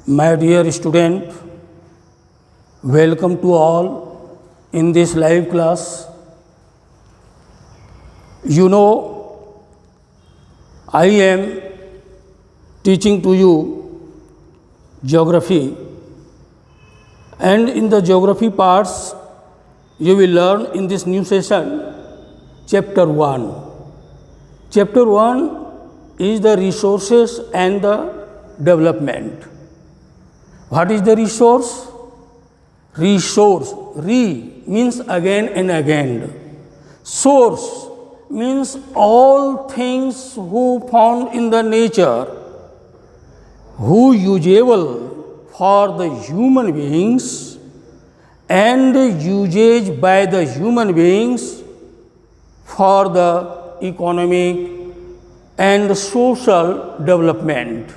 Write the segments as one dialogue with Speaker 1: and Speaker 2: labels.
Speaker 1: My dear student, welcome to all in this live class. You know, I am teaching to you geography, and in the geography parts, you will learn in this new session chapter 1. Chapter 1 is the resources and the development. What is the resource? Resource, means again and again. Source means all things who found in the nature, who usable for the human beings and usage by the human beings for the economic and social development,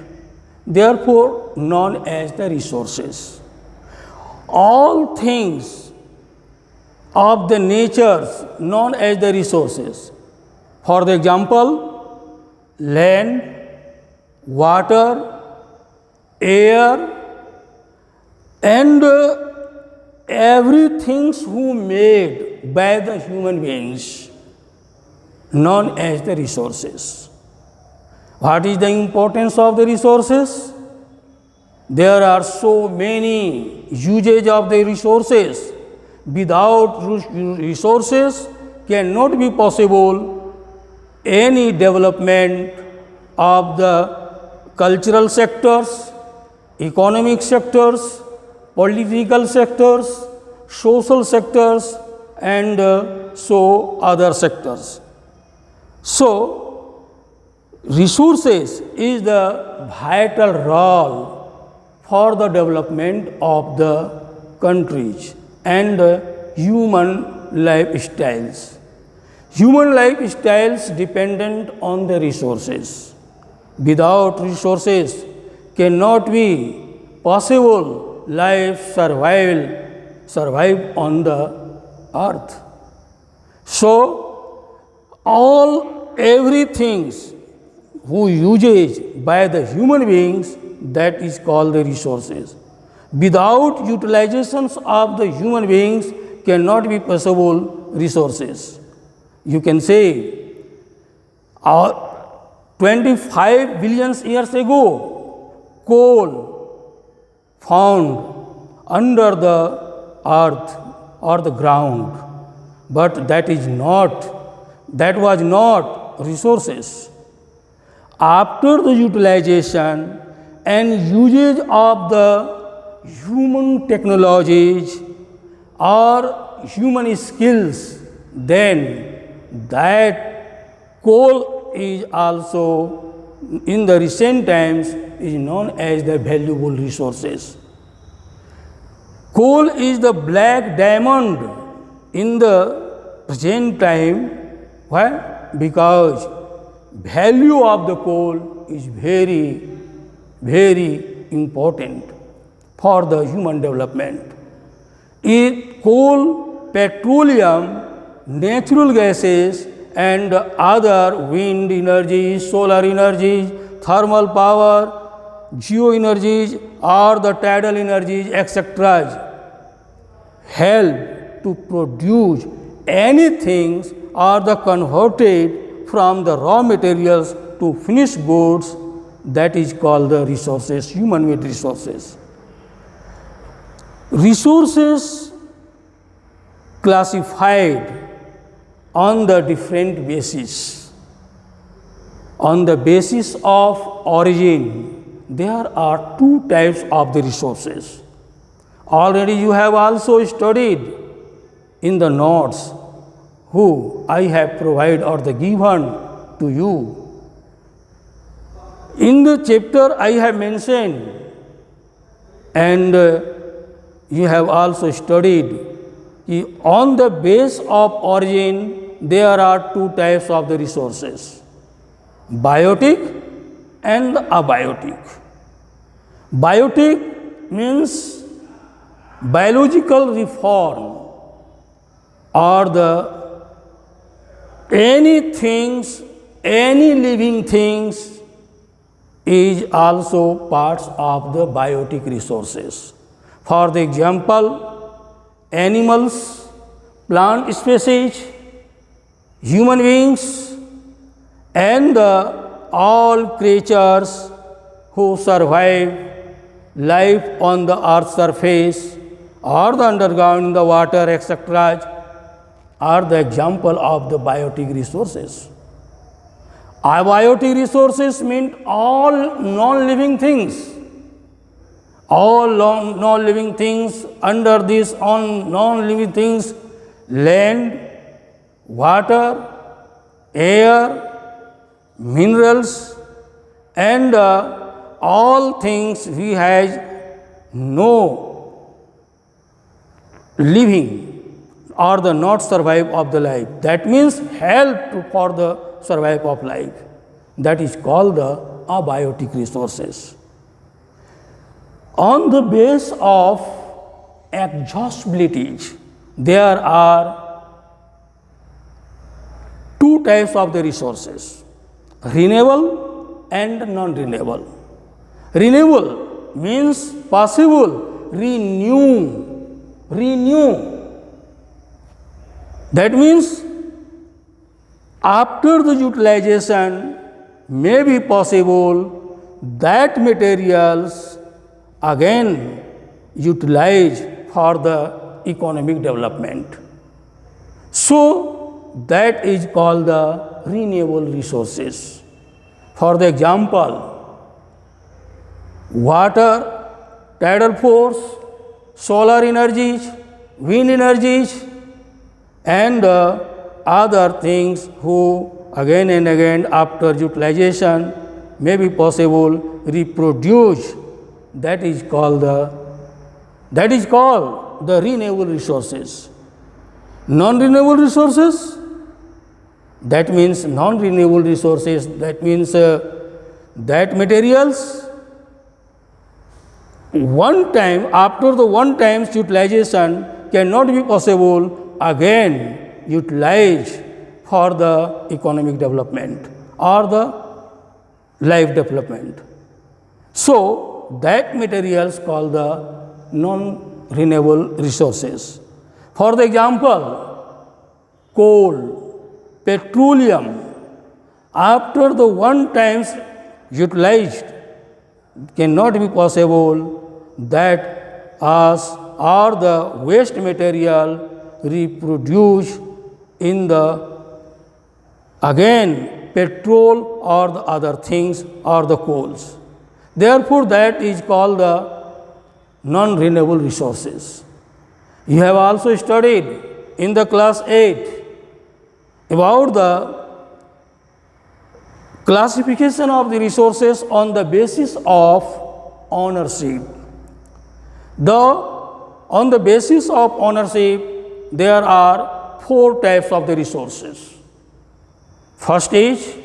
Speaker 1: therefore known as the resources. All things of the natures known as the resources. For the example, land, water, air, and everything who made by the human beings known as the resources. What is the importance of the resources? There are so many usage of the resources. Without resources cannot be possible any development of the cultural sectors, economic sectors, political sectors, social sectors, and so other sectors. So, resources is the vital role for the development of the countries and human lifestyles. Human lifestyles dependent on the resources. Without resources cannot be possible life survive on the earth. So everything who usage by the human beings, that is called the resources. Without utilizations of the human beings cannot be possible resources. You can say 25 billion years ago, coal found under the earth or the ground, but that was not resources. After the utilization and usage of the human technologies or human skills, then that coal is also in the recent times is known as the valuable resources. Coal is the black diamond in the present time. Why? Because value of the coal is very, very important for the human development. Coal, petroleum, natural gases, and other wind energies, solar energies, thermal power, geoenergies, or the tidal energies, etc., help to produce anything or the converted from the raw materials to finished goods, that is called the resources, human-made resources. Resources classified on the different basis. On the basis of origin, there are two types of the resources. Already you have also studied in the notes who I have provided or the given to you. In the chapter I have mentioned, and you have also studied, on the base of origin there are two types of the resources, biotic and abiotic. Biotic means biological reform or the any living things is also parts of the biotic resources. For the example, animals, plant species, human beings, and all creatures who survive life on the earth's surface or the underground in the water, etc., are the example of the biotic resources. Abiotic resources mean all non-living things. All non-living things under these non-living things, land, water, air, minerals, and all things we have no living or the not survive of the life. That means help for the survival of life. That is called the abiotic resources. On the base of exhaustibilities, there are two types of the resources, renewable and non-renewable. Renewable means possible, renew. That means after the utilization may be possible that materials again utilized for the economic development. So that is called the renewable resources. For the example, water, tidal force, solar energies, wind energies, and other things who again and again after utilization may be possible reproduce. That is called the renewable resources. Non-renewable resources, that means non-renewable resources, that means that materials one time, after the one time's utilization cannot be possible again utilized for the economic development or the life development. So that materials called the non-renewable resources. For the example, coal, petroleum, after the one times utilized cannot be possible that us or the waste material reproduce in the again petrol or the other things or the coals. Therefore, that is called the non-renewable resources. You have also studied in the class 8 about the classification of the resources on the basis of ownership. On the basis of ownership, there are 4 types of the resources. First is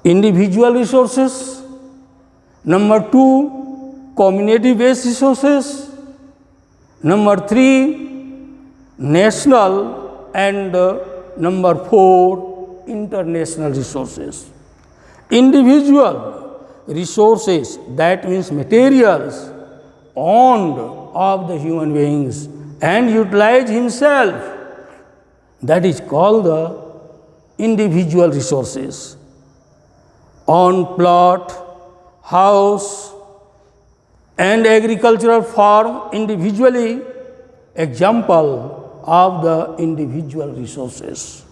Speaker 1: individual resources. Number 2, community-based resources. Number 3, national, and number 4, international resources. Individual resources, that means materials owned of the human beings and utilized himself, that is called the individual resources. On plot, house, and agricultural farm individually, example of the individual resources.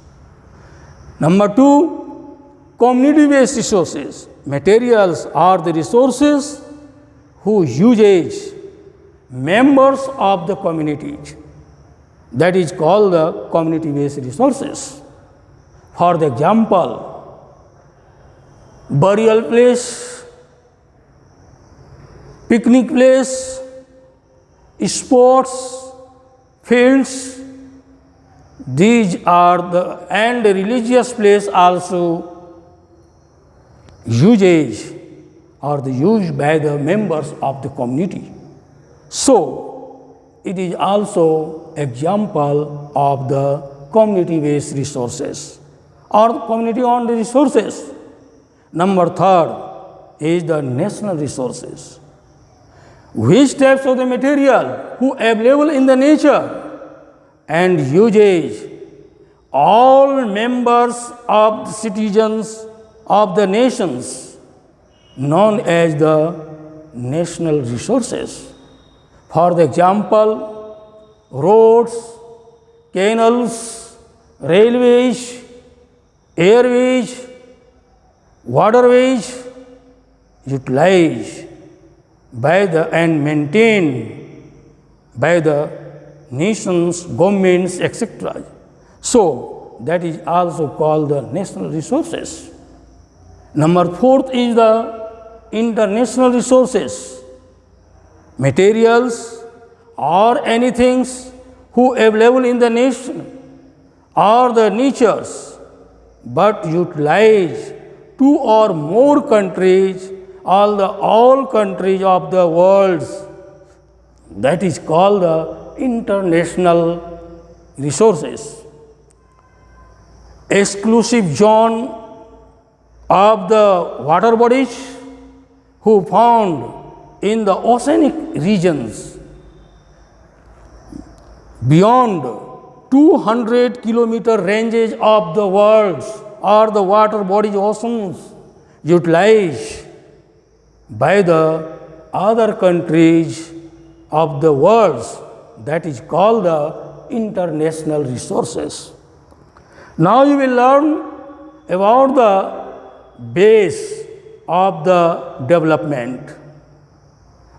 Speaker 1: Number 2, community-based resources. Materials are the resources whose usage members of the community. That is called the community-based resources. For the example, burial place, picnic place, sports fields, these are the, and the religious place also usage or the used by the members of the community. So it is also example of the community-based resources or community-owned resources. Number third is the national resources. Which types of the material who available in the nature and uses all members of the citizens of the nations known as the national resources. For the example, roads, canals, railways, airways, waterways utilized by the and maintained by the nations, governments, etc. So, that is also called the national resources. Number fourth is the international resources. Materials or anything who available in the nation or the natures but utilize two or more countries, all countries of the world, that is called the international resources. Exclusive zone of the water bodies who found in the oceanic regions beyond 200-kilometer ranges of the world or the water bodies, oceans utilized by the other countries of the world, that is called the international resources. Now you will learn about the base of the development.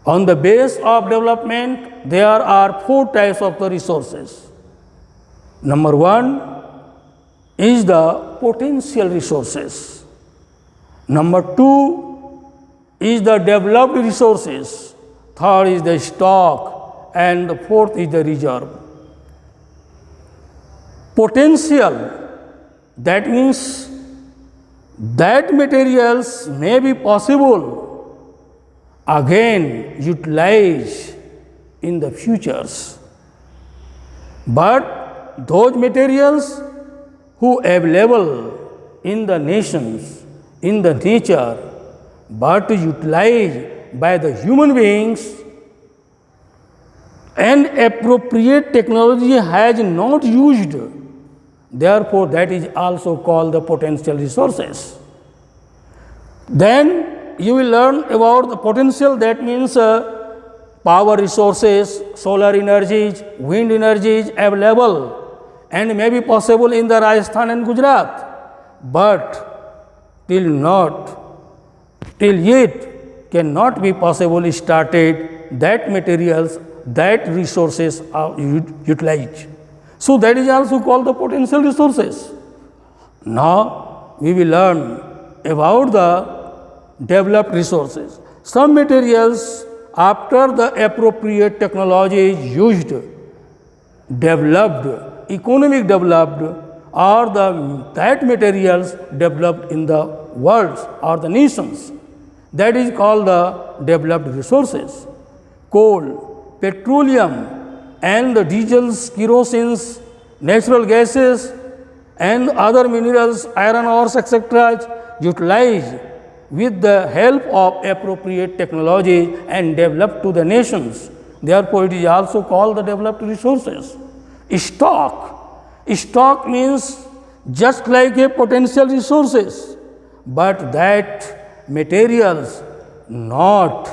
Speaker 1: On the base of development, there are four types of the resources. Number one is the potential resources. Number two is the developed resources. Third is the stock, and the fourth is the reserve. Potential, that means that materials may be possible again utilized in the futures. But those materials who available in the nations, in the nature, but utilized by the human beings, and appropriate technology has not used, therefore that is also called the potential resources. Then you will learn about the potential, that means power resources, solar energies, wind energies available and may be possible in the Rajasthan and Gujarat, but till yet cannot be possible started that materials, that resources are utilized. So that is also called the potential resources. Now we will learn about the developed resources. Some materials, after the appropriate technology is used, developed, economic developed, or that materials developed in the world or the nations, that is called the developed resources. Coal, petroleum, and the diesels, kerosenes, natural gases, and other minerals, iron ores, etc., utilized with the help of appropriate technology and developed to the nations. Therefore, it is also called the developed resources. Stock means just like a potential resources, but that materials not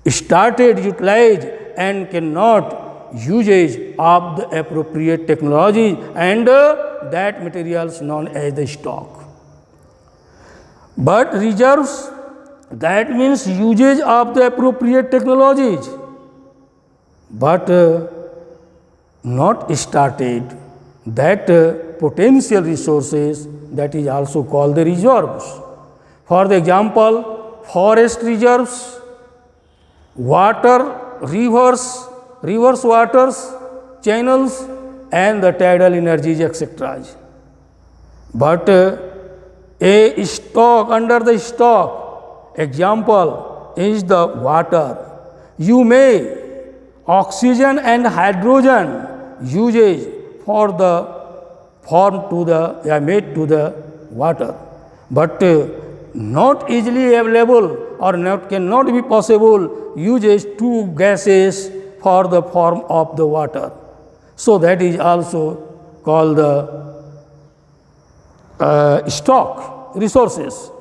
Speaker 1: started, utilized, and cannot usage of the appropriate technology, and that materials known as the stock. But reserves, that means usage of the appropriate technologies, but not started, that potential resources, that is also called the reserves. For the example, forest reserves, water, rivers waters, channels, and the tidal energies, etc. But a stock, under the stock, example is the water. You may oxygen and hydrogen usage for the form to the made to the water, but not easily available or cannot be possible, uses two gases for the form of the water. So that is also called the stock resources.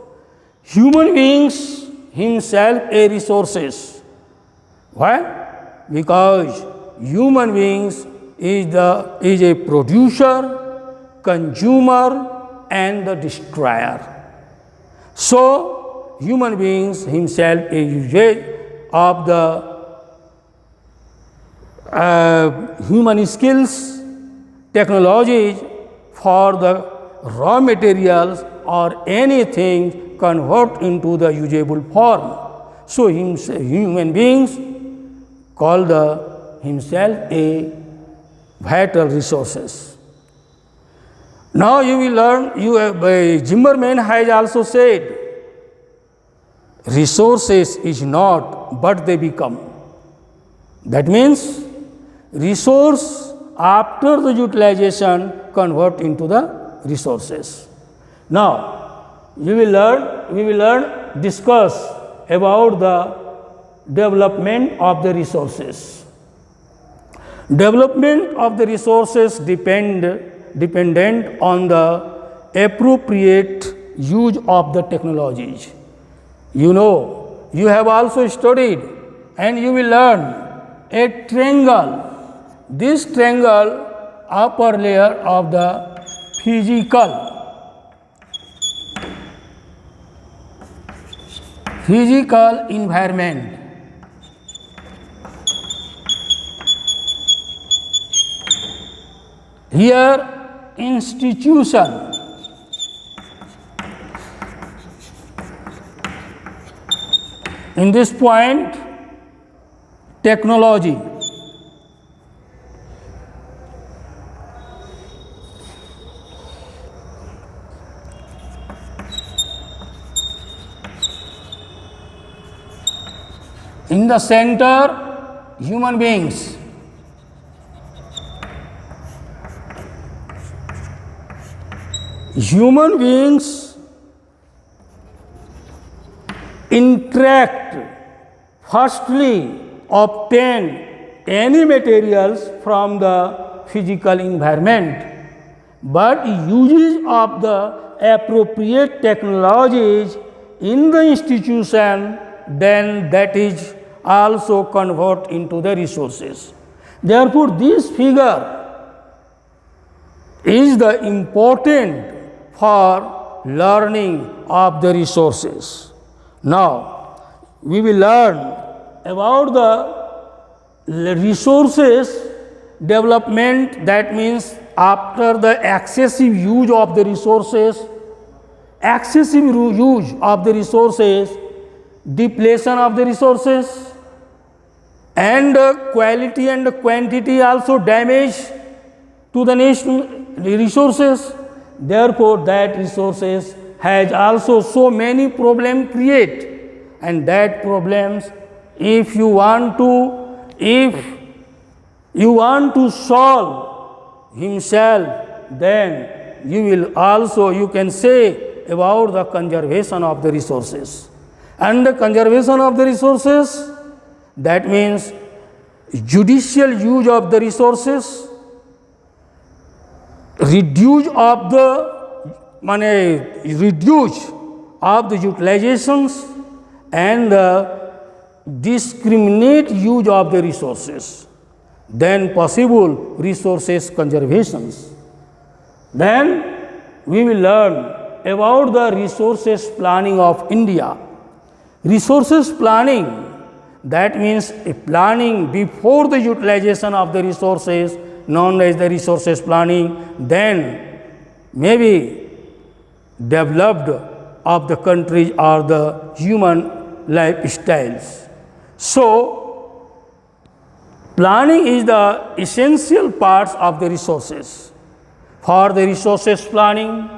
Speaker 1: Human beings himself a resources. Why? Because human beings is a producer, consumer, and the destroyer. So human beings himself a usage of the human skills, technologies for the raw materials or anything convert into the usable form. So human beings call himself a vital resources. Now you will learn, Zimmerman has also said, resources is not, but they become. That means resource after the utilization convert into the resources. Now we will discuss about the development of the resources. Development of the resources dependent on the appropriate use of the technologies. You know, you have also studied and you will learn a triangle. This triangle upper layer of the physical environment. Here institution, in this point technology. In the center, human beings. Human beings interact, firstly obtain any materials from the physical environment, but uses of the appropriate technologies in the institution, then that is also convert into the resources. Therefore, this figure is the important for learning of the resources. Now, we will learn about the resources development, that means after the excessive use of the resources, depletion of the resources, and quality and quantity also damage to the nation resources. Therefore, that resources has also so many problems create, and that problems, if you want to solve himself, then you can say about the conservation of the resources. And the conservation of the resources, that means judicial use of the resources, reduce of the utilizations, and discriminate use of the resources, then possible resources conservations. Then we will learn about the resources planning of India. Resources planning, that means a planning before the utilization of the resources, known as the resources planning, then maybe developed of the countries or the human lifestyles. So, planning is the essential parts of the resources. For the resources planning,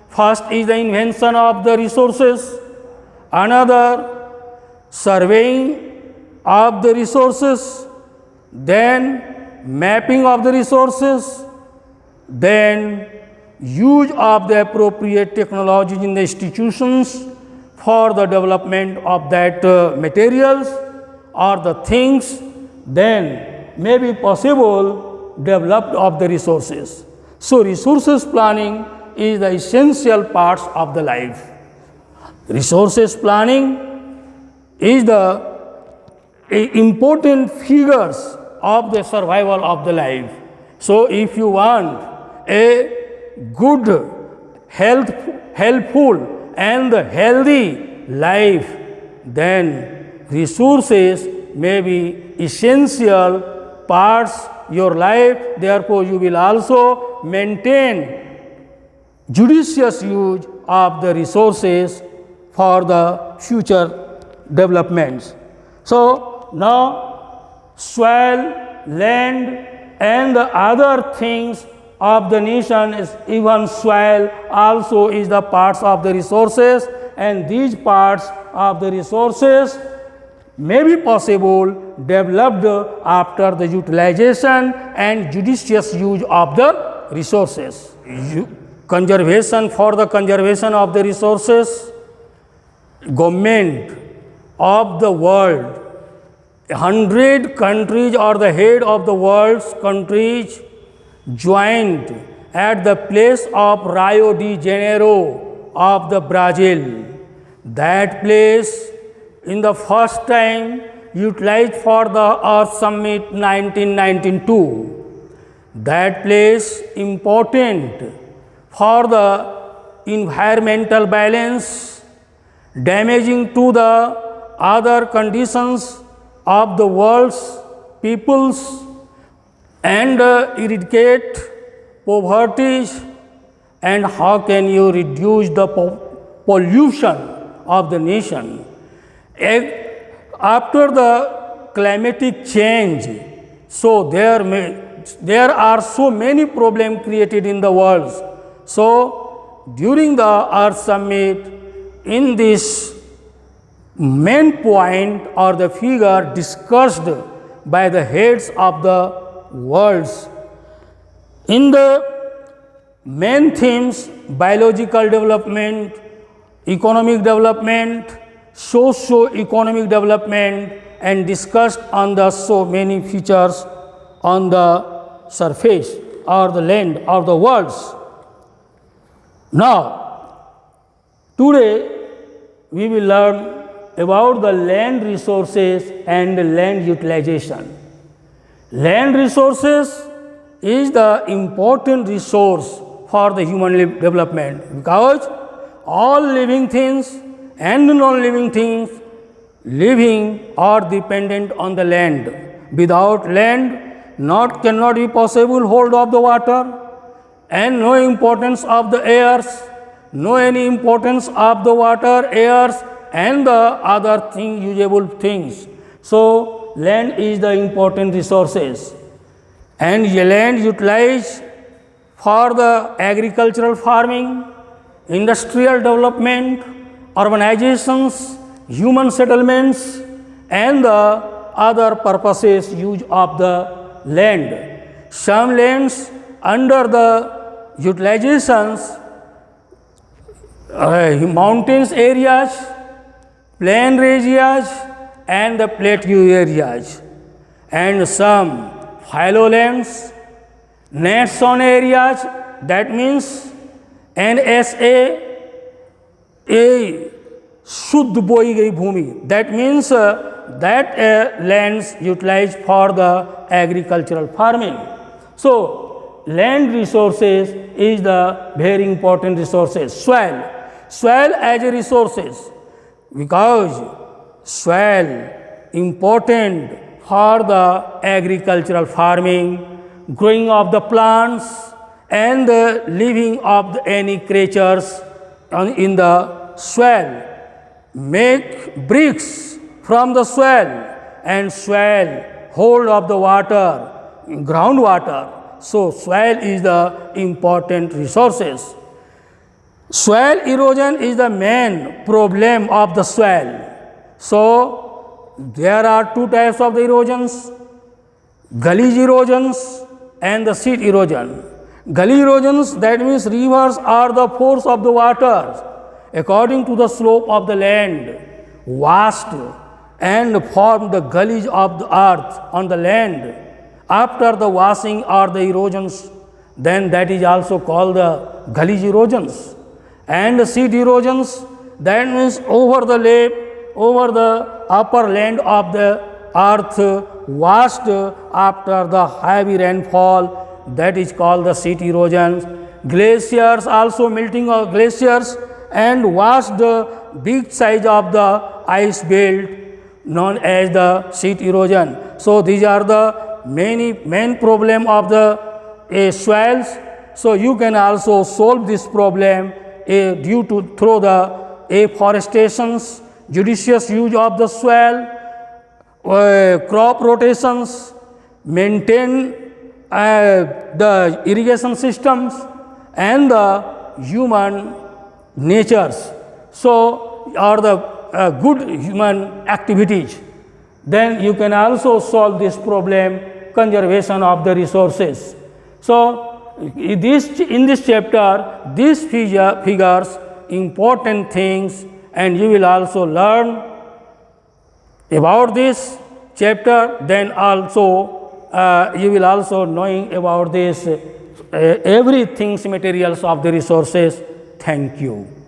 Speaker 1: first is the invention of the resources, another surveying of the resources, then mapping of the resources, then use of the appropriate technologies in the institutions for the development of that materials or the things, then may be possible developed of the resources. So resources planning is the essential parts of the life. Resources planning is the important figures of the survival of the life. So if you want a good, helpful and healthy life, then resources may be essential parts your life. Therefore, you will also maintain judicious use of the resources for the future developments. So now soil, land and the other things of the nation is even soil also is the parts of the resources, and these parts of the resources may be possible developed after the utilization and judicious use of the resources. Conservation, for the conservation of the resources, government of the world, 100 countries or the head of the world's countries joined at the place of Rio de Janeiro of the Brazil. That place in the first time utilized for the Earth Summit 1992. That place important for the environmental balance, damaging to the other conditions of the world's peoples, and eradicate poverty. And how can you reduce the pollution of the nation? After the climatic change, so there are so many problems created in the world. So during the Earth Summit, in this main point or the figure discussed by the heads of the worlds, in the main themes: biological development, economic development, socio-economic development, and discussed on the so many features on the surface or the land of the worlds. Now, today we will learn about the land resources and land utilization. Land resources is the important resource for the human development, because all living things and non-living things living are dependent on the land. Without land, cannot be possible hold of the water, and no importance of the airs, no any importance of the water, airs and the other usable things. So land is the important resources, and land utilized for the agricultural farming, industrial development, urbanizations, human settlements, and the other purposes use of the land. Some lands under the utilizations, mountains areas, plain areas and the plateau areas, and some phyllolands, nation areas, that means NSA, a शुद्ध बोई गई भूमि, that means that lands utilized for the agricultural farming. So land resources is the very important resources. Soil as a resources, because soil important for the agricultural farming, growing of the plants and the living of any creatures in the soil. Make bricks from the soil, and soil hold of the water, groundwater. So soil is the important resources. Soil erosion is the main problem of the soil. So there are two types of the erosions: gully erosions and the sheet erosion. Gully erosions, that means rivers are the force of the water, according to the slope of the land, washed and formed the gullies of the earth on the land. After the washing or the erosions, then that is also called the gullies erosions. And the sheet erosions, that means over the lap, over the upper land of the earth, washed after the heavy rainfall, that is called the sheet erosions. Glaciers also melting of glaciers and washed the big size of the ice belt known as the sheet erosion. So these are the main problem of the soils. So you can also solve this problem due to through the afforestations, judicious use of the soil, crop rotations, maintain the irrigation systems and the human natures. So are the good human activities. Then you can also solve this problem, conservation of the resources. So in this chapter, these figures important things, and you will also learn about this chapter. Then also you will also knowing about this everything materials of the resources. Thank you.